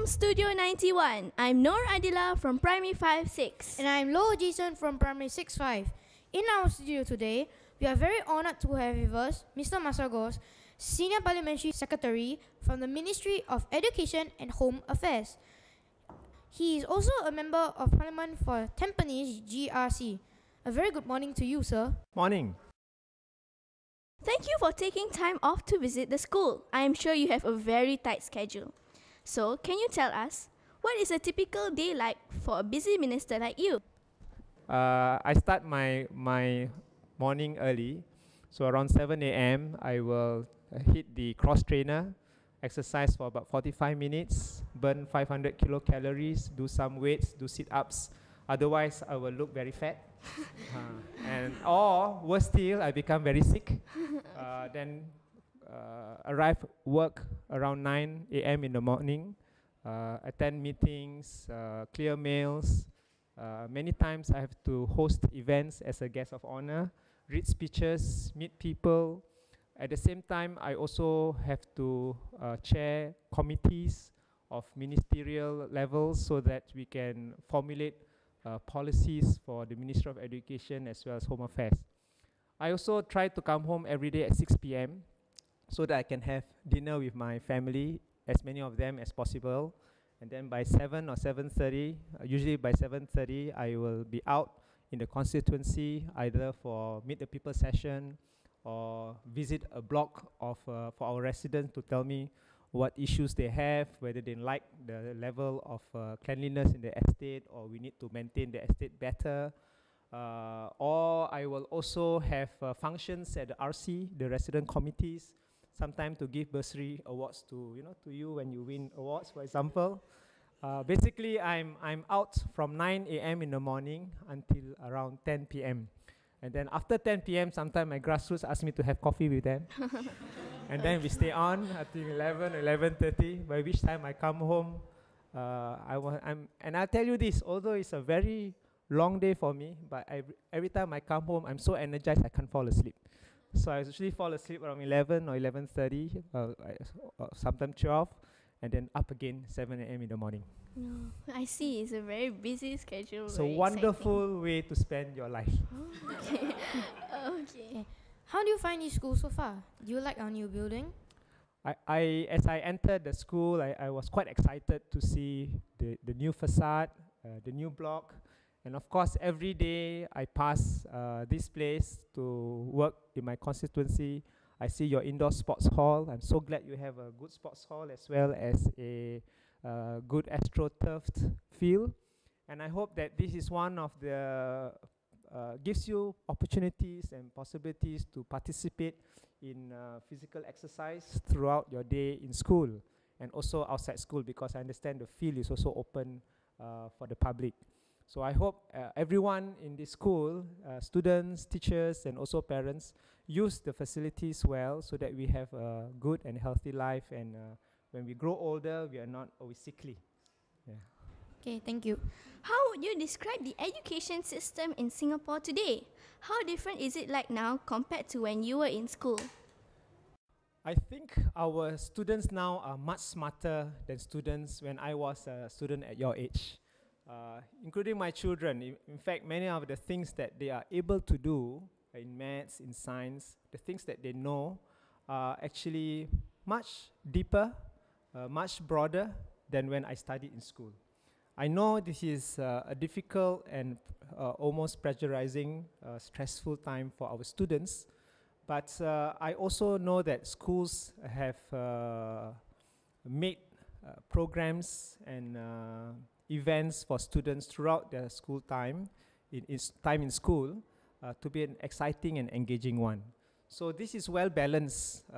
from Studio 91. I'm Noor Adila from Primary 5-6. And I'm Lo Jason from Primary 6-5. In our studio today, we are very honored to have with us Mr. Masagos, Senior Parliamentary Secretary from the Ministry of Education and Home Affairs. He is also a Member of Parliament for Tampines GRC. A very good morning to you, sir. Morning. Thank you for taking time off to visit the school. I am sure you have a very tight schedule. So, can you tell us, what is a typical day like for a busy minister like you? I start my morning early. So around 7 a.m. I will hit the cross trainer, exercise for about 45 minutes, burn 500 kilocalories, do some weights, do sit-ups. Otherwise, I will look very fat. Or worse still, I become very sick. Then arrive work around 9 a.m. in the morning, attend meetings, clear mails. Many times I have to host events as a guest of honor, read speeches, meet people. At the same time, I also have to chair committees of ministerial levels so that we can formulate policies for the Ministry of Education as well as Home Affairs. I also try to come home every day at 6 p.m. so that I can have dinner with my family, as many of them as possible. And then by 7 or 7:30, usually by 7:30, I will be out in the constituency, either for Meet the People session or visit a block of for our residents to tell me what issues they have, whether they like the level of cleanliness in the estate or we need to maintain the estate better. Or I will also have functions at the RC, the resident committees, sometimes to give bursary awards to you when you win awards, for example. Basically, I'm out from 9 a.m. in the morning until around 10 p.m. And then after 10 p.m., sometimes my grassroots ask me to have coffee with them. And then we stay on until 11, 11:30, by which time I come home. And I'll tell you this, although it's a very long day for me, but every time I come home, I'm so energized I can't fall asleep. So I usually fall asleep around 11 or 11:30, sometimes 12, and then up again 7 a.m. in the morning. No, I see. It's a very busy schedule. It's a wonderful way to spend your life. Oh, okay. Okay. How do you find this school so far? Do you like our new building? As I entered the school, I was quite excited to see the new facade, the new block. And of course, every day I pass this place to work in my constituency. I see your indoor sports hall. I'm so glad you have a good sports hall as well as a good astroturfed field. And I hope that this is one of the gives you opportunities and possibilities to participate in physical exercise throughout your day in school and also outside school, because I understand the field is also open for the public. So I hope everyone in this school, students, teachers, and also parents, use the facilities well so that we have a good and healthy life, and when we grow older, we are not always sickly. Yeah. Okay, thank you. How would you describe the education system in Singapore today? How different is it like now compared to when you were in school? I think our students now are much smarter than students when I was a student at your age. Including my children. In fact, many of the things that they are able to do in maths, in science, the things that they know are actually much deeper, much broader than when I studied in school. I know this is a difficult and almost pressurizing, stressful time for our students, but I also know that schools have made programs and events for students throughout their school time, time in school, to be an exciting and engaging one. So this is well balanced,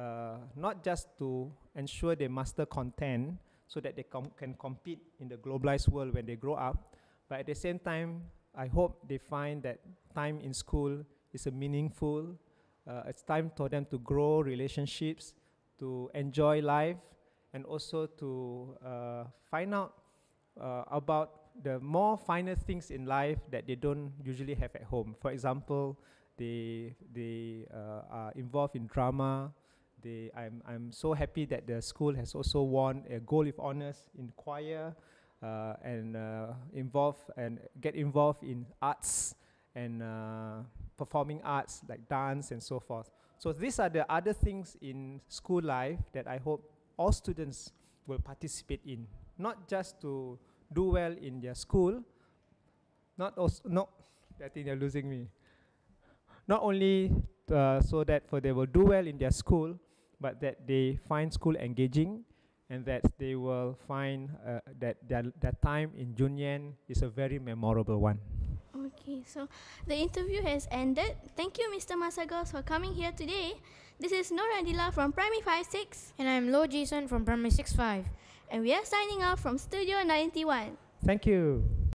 not just to ensure they master content so that they can compete in the globalized world when they grow up, but at the same time, I hope they find that time in school is a meaningful, it's time for them to grow relationships, to enjoy life, and also to find out about the more finer things in life that they don't usually have at home. For example, they are involved in drama, I'm so happy that the school has also won a gold with honors in choir, and get involved in arts and performing arts like dance and so forth. So these are the other things in school life that I hope all students will participate in, not just to do well in their school, I think they're losing me. Not only so that they will do well in their school, but that they find school engaging, and that they will find that their time in Junyan is a very memorable one. Okay, so the interview has ended. Thank you, Mr. Masagos, for coming here today. This is Nur Adila from Primary 5-6. And I'm Lo Jason from Primary 6-5. And we are signing off from Studio 91. Thank you.